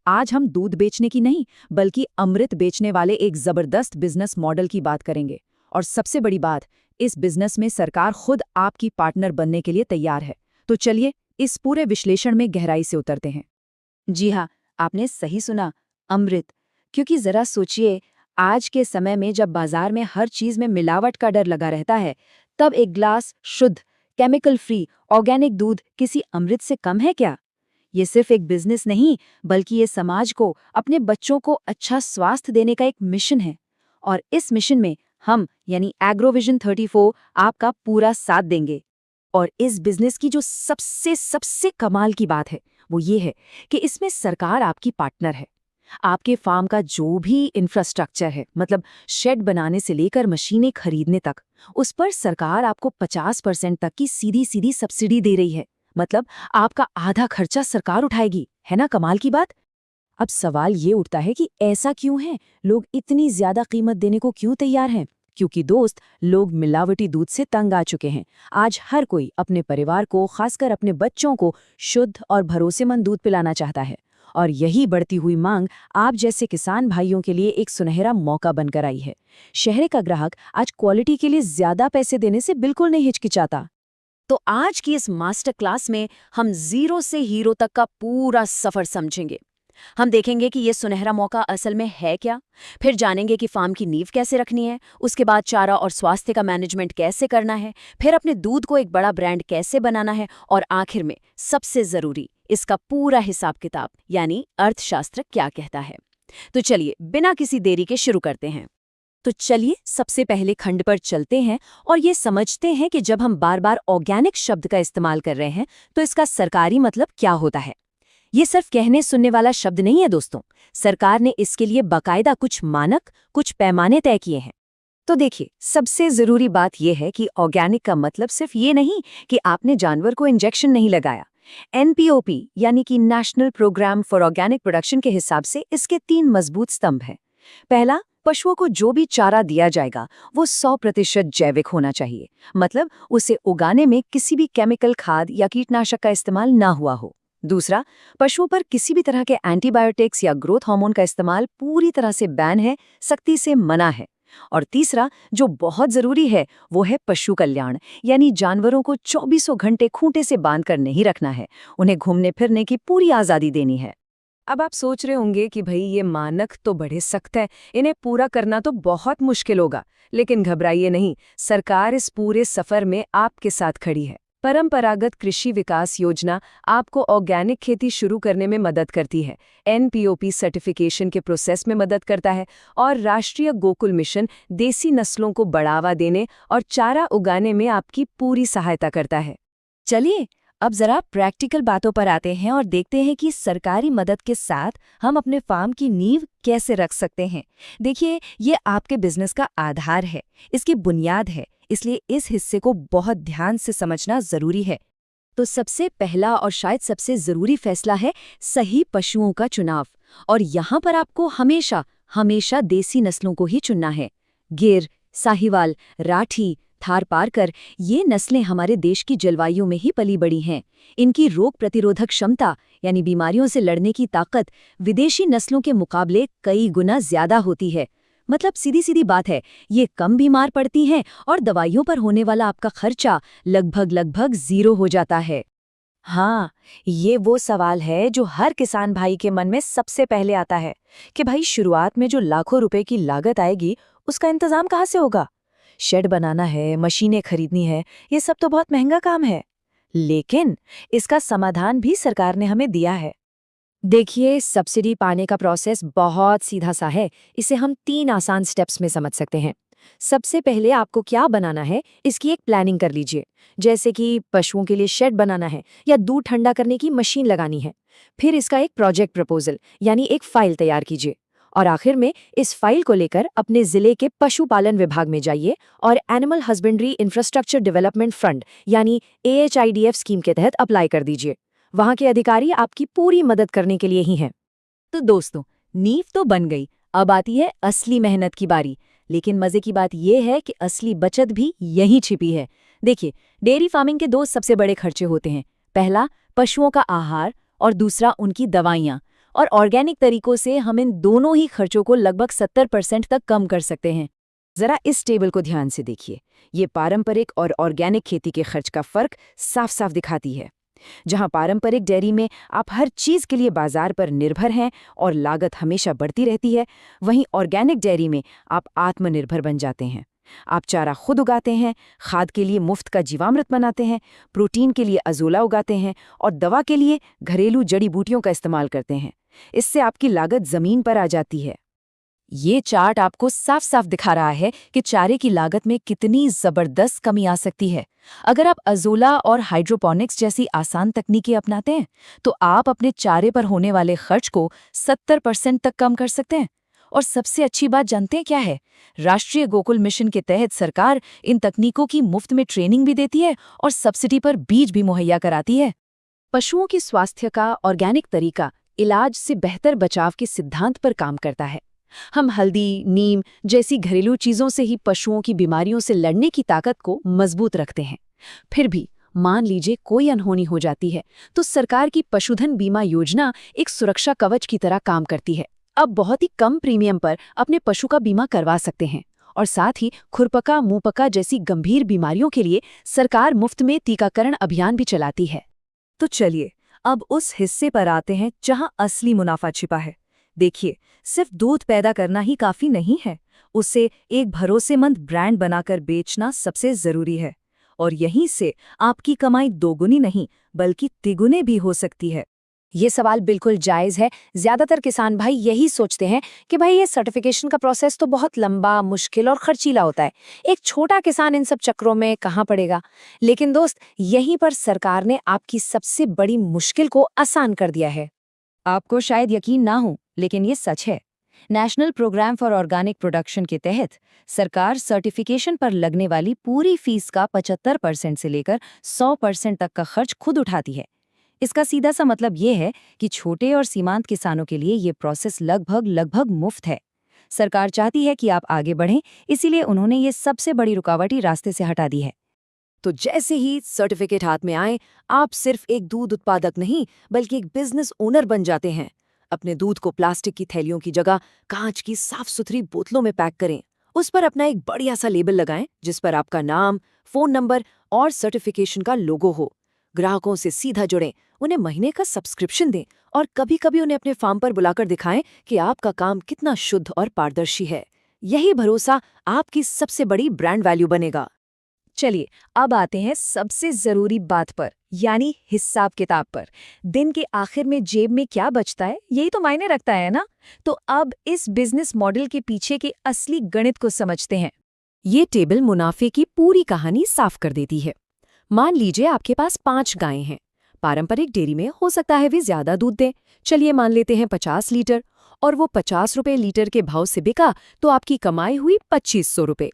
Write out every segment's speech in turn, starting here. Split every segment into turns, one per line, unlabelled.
आज हम दूध बेचने की नहीं, बल्कि अमृत बेचने वाले एक जबरदस्त बिजनेस मॉडल की बात करेंगे। और सबसे बड़ी बात, इस बिजनेस में सरकार खुद आपकी पार्टनर बनने के लिए तैयार है। तो चलिए इस पूरे विश्लेषण में गहराई से उतरते हैं।
जी हाँ, आपने सही सुना, अमृत। क्योंकि जरा सोचिए, आज के समय में जब बाजार में हर चीज में मिलावट का डर लगा रहता है, तब एक ग्लास शुद्ध, केमिकल फ्री, ऑर्गेनिक दूध किसी अमृत से कम है क्या? ये सिर्फ एक बिजनेस नहीं, बल्कि ये समाज को, अपने बच्चों को अच्छा स्वास्थ्य देने का एक मिशन है। और इस मिशन में हम यानी एग्रोविजन 34 आपका पूरा साथ देंगे। और इस बिजनेस की जो सबसे सबसे कमाल की बात है वो ये है कि इसमें सरकार आपकी पार्टनर है। आपके फार्म का जो भी इंफ्रास्ट्रक्चर है, मतलब शेड बनाने से लेकर मशीनें खरीदने तक, उस पर सरकार आपको 50% तक की सीधी सीधी सब्सिडी दे रही है। मतलब आपका आधा खर्चा सरकार उठाएगी। है ना कमाल की बात? अब सवाल ये उठता है कि ऐसा क्यों है, लोग इतनी ज्यादा कीमत देने को क्यों तैयार हैं? क्योंकि दोस्त, लोग मिलावटी दूध से तंग आ चुके हैं। आज हर कोई अपने परिवार को, खासकर अपने बच्चों को, शुद्ध और भरोसेमंद दूध पिलाना चाहता है। और यही बढ़ती हुई मांग आप जैसे किसान भाइयों के लिए एक सुनहरा मौका बनकर आई है। शहर का ग्राहक आज क्वालिटी के लिए ज्यादा पैसे देने से बिल्कुल नहीं हिचकिचाता। तो आज की इस मास्टर क्लास में हम जीरो से हीरो तक का पूरा सफर समझेंगे। हम देखेंगे कि ये सुनहरा मौका असल में है क्या, फिर जानेंगे कि फार्म की नींव कैसे रखनी है, उसके बाद चारा और स्वास्थ्य का मैनेजमेंट कैसे करना है, फिर अपने दूध को एक बड़ा ब्रांड कैसे बनाना है, और आखिर में सबसे जरूरी, इसका पूरा हिसाब किताब यानी अर्थशास्त्र क्या कहता है। तो चलिए बिना किसी देरी के शुरू करते हैं। तो चलिए सबसे पहले खंड पर चलते हैं और ये समझते हैं कि जब हम बार बार ऑर्गेनिक शब्द का इस्तेमाल कर रहे हैं तो इसका सरकारी मतलब क्या होता है। ये सिर्फ कहने सुनने वाला शब्द नहीं है दोस्तों। सरकार ने इसके लिए बाकायदा कुछ मानक, कुछ पैमाने तय किए हैं। तो देखिए, सबसे जरूरी बात यह है कि ऑर्गेनिक का मतलब सिर्फ ये नहीं कि आपने जानवर को इंजेक्शन नहीं लगाया। NPOP यानी कि national programme for organic production के हिसाब से इसके 3 मजबूत स्तंभ हैं। पहला, पशुओं को जो भी चारा दिया जाएगा वो 100% जैविक होना चाहिए। मतलब उसे उगाने में किसी भी केमिकल खाद या कीटनाशक का इस्तेमाल ना हुआ हो। दूसरा, पशुओं पर किसी भी तरह के एंटीबायोटिक्स या ग्रोथ हार्मोन का इस्तेमाल पूरी तरह से बैन है, सख्ती से मना है। और तीसरा, जो बहुत जरूरी है, वो है पशु कल्याण, यानी जानवरों को 24 घंटे खूंटे से बांधकर नहीं रखना है, उन्हें घूमने फिरने की पूरी आजादी देनी है।
अब आप सोच रहे होंगे कि भाई ये मानक तो बड़े सख्त हैं, इन्हें पूरा करना तो बहुत मुश्किल होगा। लेकिन घबराइए नहीं, सरकार इस पूरे सफर में आपके साथ खड़ी है। परंपरागत कृषि विकास योजना आपको ऑर्गेनिक खेती शुरू करने में मदद करती है, NPOP सर्टिफिकेशन के प्रोसेस में मदद करता है, और राष्ट्रीय गोकुल मिशन देसी नस्लों को बढ़ावा देने और चारा उगाने में आपकी पूरी सहायता करता है।
चलिए अब जरा प्रैक्टिकल बातों पर आते हैं और देखते हैं कि सरकारी मदद के साथ हम अपने फार्म की नींव कैसे रख सकते हैं। देखिए, ये आपके बिजनेस का आधार है, इसकी बुनियाद है, इसलिए इस हिस्से को बहुत ध्यान से समझना जरूरी है। तो सबसे पहला और शायद सबसे जरूरी फैसला है सही पशुओं का चुनाव। और यहाँ पर आपको हमेशा हमेशा देसी नस्लों को ही चुनना है। गिर, साहिवाल, राठी, थारपारकर, ये नस्लें हमारे देश की जलवायु में ही पली बड़ी हैं। इनकी रोग प्रतिरोधक क्षमता यानी बीमारियों से लड़ने की ताकत विदेशी नस्लों के मुकाबले कई गुना ज्यादा होती है। मतलब सीधी सीधी बात है, ये कम बीमार पड़ती हैं और दवाइयों पर होने वाला आपका खर्चा लगभग 0 हो जाता है। हाँ, ये वो सवाल है जो हर किसान भाई के मन में सबसे पहले आता है कि भाई शुरुआत में जो लाखों रुपए की लागत आएगी उसका इंतजाम कहाँ से होगा। शेड बनाना है, मशीनें खरीदनी है, ये सब तो बहुत महंगा काम है। लेकिन इसका समाधान भी सरकार ने हमें दिया है। देखिए, सब्सिडी पाने का प्रोसेस बहुत सीधा सा है। इसे हम 3 आसान स्टेप्स में समझ सकते हैं। सबसे पहले आपको क्या बनाना है, इसकी एक प्लानिंग कर लीजिए। जैसे कि पशुओं के लिए शेड बनाना है या दूध ठंडा करने की मशीन लगानी है। फिर इसका एक प्रोजेक्ट प्रपोजल यानी एक फाइल तैयार कीजिए। और आखिर में इस फाइल को लेकर अपने जिले के पशुपालन विभाग में जाइए और animal husbandry infrastructure development fund यानी AHIDF स्कीम के तहत अप्लाई कर दीजिए। वहां के अधिकारी आपकी पूरी मदद करने के लिए ही हैं। तो दोस्तों, नींव तो बन गई, अब आती है असली मेहनत की बारी। लेकिन मजे की बात यह है कि असली बचत भी यहीं छिपी है। देखिए, डेयरी फार्मिंग के 2 सबसे बड़े खर्चे होते हैं। पहला, पशुओं का आहार, और दूसरा उनकी दवाइयाँ। और ऑर्गेनिक तरीकों से हम इन दोनों ही खर्चों को लगभग 70% तक कम कर सकते हैं।
जरा इस टेबल को ध्यान से देखिए। ये पारंपरिक और ऑर्गेनिक खेती के खर्च का फर्क साफ साफ दिखाती है। जहां पारंपरिक डेयरी में आप हर चीज के लिए बाजार पर निर्भर हैं और लागत हमेशा बढ़ती रहती है, वहीं ऑर्गेनिक डेयरी में आप आत्मनिर्भर बन जाते हैं। आप चारा खुद उगाते हैं, खाद के लिए मुफ्त का जीवामृत बनाते हैं, प्रोटीन के लिए अजोला उगाते हैं और दवा के लिए घरेलू जड़ी बूटियों का इस्तेमाल करते हैं। इससे आपकी लागत जमीन पर आ जाती है।
ये चार्ट आपको साफ साफ दिखा रहा है कि चारे की लागत में कितनी जबरदस्त कमी आ सकती है। अगर आप अजोला और हाइड्रोपोनिक्स जैसी आसान तकनीकें अपनाते हैं तो आप अपने चारे पर होने वाले खर्च को 70% तक कम कर सकते हैं। और सबसे अच्छी बात जानते हैं क्या है? राष्ट्रीय गोकुल मिशन के तहत सरकार इन तकनीकों की मुफ्त में ट्रेनिंग भी देती है और सब्सिडी पर बीज भी मुहैया कराती है।
पशुओं की स्वास्थ्य का ऑर्गेनिक तरीका इलाज से बेहतर बचाव के सिद्धांत पर काम करता है। हम हल्दी, नीम जैसी घरेलू चीजों से ही पशुओं की बीमारियों से लड़ने की ताकत को मजबूत रखते हैं। फिर भी मान लीजिए कोई अनहोनी हो जाती है तो सरकार की पशुधन बीमा योजना एक सुरक्षा कवच की तरह काम करती है। अब बहुत ही कम प्रीमियम पर अपने पशु का बीमा करवा सकते हैं और साथ ही खुरपका, मुंहपका जैसी गंभीर बीमारियों के लिए सरकार मुफ्त में टीकाकरण अभियान भी चलाती है। तो चलिए अब उस हिस्से पर आते हैं जहां असली मुनाफा छिपा है। देखिए, सिर्फ दूध पैदा करना ही काफी नहीं है, उसे एक भरोसेमंद ब्रांड बनाकर बेचना सबसे जरूरी है। और यहीं से आपकी कमाई दोगुनी नहीं बल्कि तिगुने भी हो सकती है।
ये सवाल बिल्कुल जायज़ है। ज़्यादातर किसान भाई यही सोचते हैं कि भाई ये सर्टिफिकेशन का प्रोसेस तो बहुत लंबा, मुश्किल और खर्चीला होता है। एक छोटा किसान इन सब चक्रों में कहाँ पड़ेगा? लेकिन दोस्त, यहीं पर सरकार ने आपकी सबसे बड़ी मुश्किल को आसान कर दिया है। आपको शायद यकीन ना हो, लेकिन ये सच है। National programme for organic production के तहत सरकार सर्टिफिकेशन पर लगने वाली पूरी फीस का 75% से लेकर 100% तक का खर्च खुद उठाती है। इसका सीधा सा मतलब ये है कि छोटे और सीमांत किसानों के लिए ये प्रोसेस लगभग मुफ्त है। सरकार चाहती है कि आप आगे बढ़ें, इसीलिए उन्होंने ये सबसे बड़ी रुकावट ही रास्ते से हटा दी है।
तो जैसे ही सर्टिफिकेट हाथ में आए, आप सिर्फ एक दूध उत्पादक नहीं बल्कि एक बिजनेस ओनर बन जाते हैं। अपने दूध को प्लास्टिक की थैलियों की जगह कांच की साफ सुथरी बोतलों में पैक करें। उस पर अपना एक बढ़िया सा लेबल लगाएं जिस पर आपका नाम, फोन नंबर और सर्टिफिकेशन का लोगो हो। ग्राहकों से सीधा जुड़ें, उन्हें महीने का सब्सक्रिप्शन दें और कभी-कभी उन्हें अपने फार्म पर बुलाकर दिखाएं कि आपका काम कितना शुद्ध और पारदर्शी है। यही भरोसा आपकी सबसे बड़ी ब्रांड वैल्यू बनेगा।
चलिए अब आते हैं सबसे जरूरी बात पर, यानी हिसाब किताब पर। दिन के आखिर में जेब में क्या बचता है, यही तो मायने रखता है ना। तो अब इस बिजनेस मॉडल के पीछे के असली गणित को समझते हैं।
ये टेबल मुनाफे की पूरी कहानी साफ कर देती है। मान लीजिए आपके पास 5 गायें हैं। पारंपरिक डेयरी में हो सकता है वे ज्यादा दूध दें, चलिए मान लेते हैं 50 लीटर, और वो 50 रुपए लीटर के भाव से बिका तो आपकी कमाई हुई 2500 रुपए।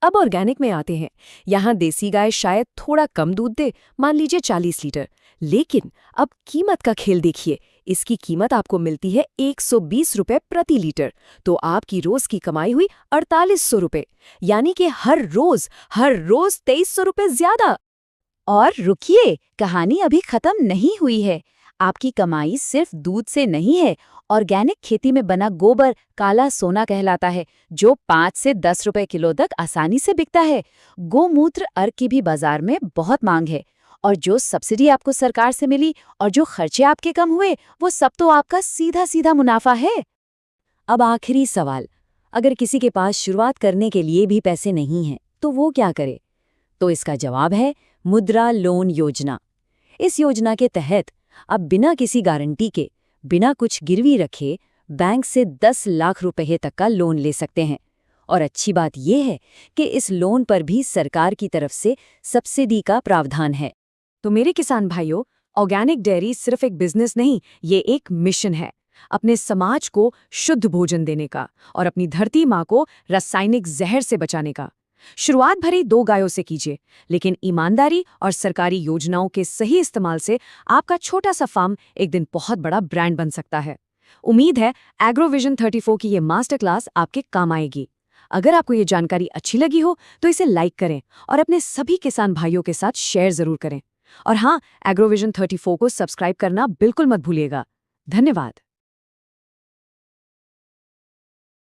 अब ऑर्गेनिक में आते हैं। यहाँ देसी गाय शायद थोड़ा कम दूध दे, मान लीजिए 40 लीटर, लेकिन अब कीमत का खेल देखिए। इसकी कीमत आपको मिलती है 120 रुपए प्रति लीटर, तो आपकी रोज की कमाई हुई 4800 रुपए, यानी कि हर रोज 2300 रुपए ज्यादा।
और रुकिए, कहानी अभी खत्म नहीं हुई है। आपकी कमाई सिर्फ दूध से नहीं है। ऑर्गेनिक खेती में बना गोबर काला सोना कहलाता है, जो 5 से 10 रुपए किलो तक आसानी से बिकता है। गोमूत्र अर्क की भी बाजार में बहुत मांग है। और जो सब्सिडी आपको सरकार से मिली और जो खर्चे आपके कम हुए, वो सब तो आपका सीधा सीधा मुनाफा है।
अब आखिरी सवाल, अगर किसी के पास शुरुआत करने के लिए भी पैसे नहीं हैं, तो वो क्या करे? तो इसका जवाब है मुद्रा लोन योजना। इस योजना के तहत आप बिना किसी गारंटी के, बिना कुछ गिरवी रखे बैंक से 10 लाख रुपए तक का लोन ले सकते हैं। और अच्छी बात यह है कि इस लोन पर भी सरकार की तरफ से सब्सिडी का प्रावधान है। तो मेरे किसान भाइयों, ऑर्गेनिक डेयरी सिर्फ एक बिजनेस नहीं, ये एक मिशन है। अपने समाज को शुद्ध भोजन देने का और अपनी धरती माँ को रासायनिक जहर से बचाने का। शुरुआत भरी 2 गायों से कीजिए, लेकिन ईमानदारी और सरकारी योजनाओं के सही इस्तेमाल से आपका छोटा सा फार्म एक दिन बहुत बड़ा ब्रांड बन सकता है। उम्मीद है एग्रोविजन 34 की ये मास्टर क्लास आपके काम आएगी। अगर आपको ये जानकारी अच्छी लगी हो तो इसे लाइक करें और अपने सभी किसान भाइयों के साथ शेयर जरूर करें। और हाँ, एग्रोविजन 34 को सब्सक्राइब करना बिल्कुल मत भूलिएगा। धन्यवाद।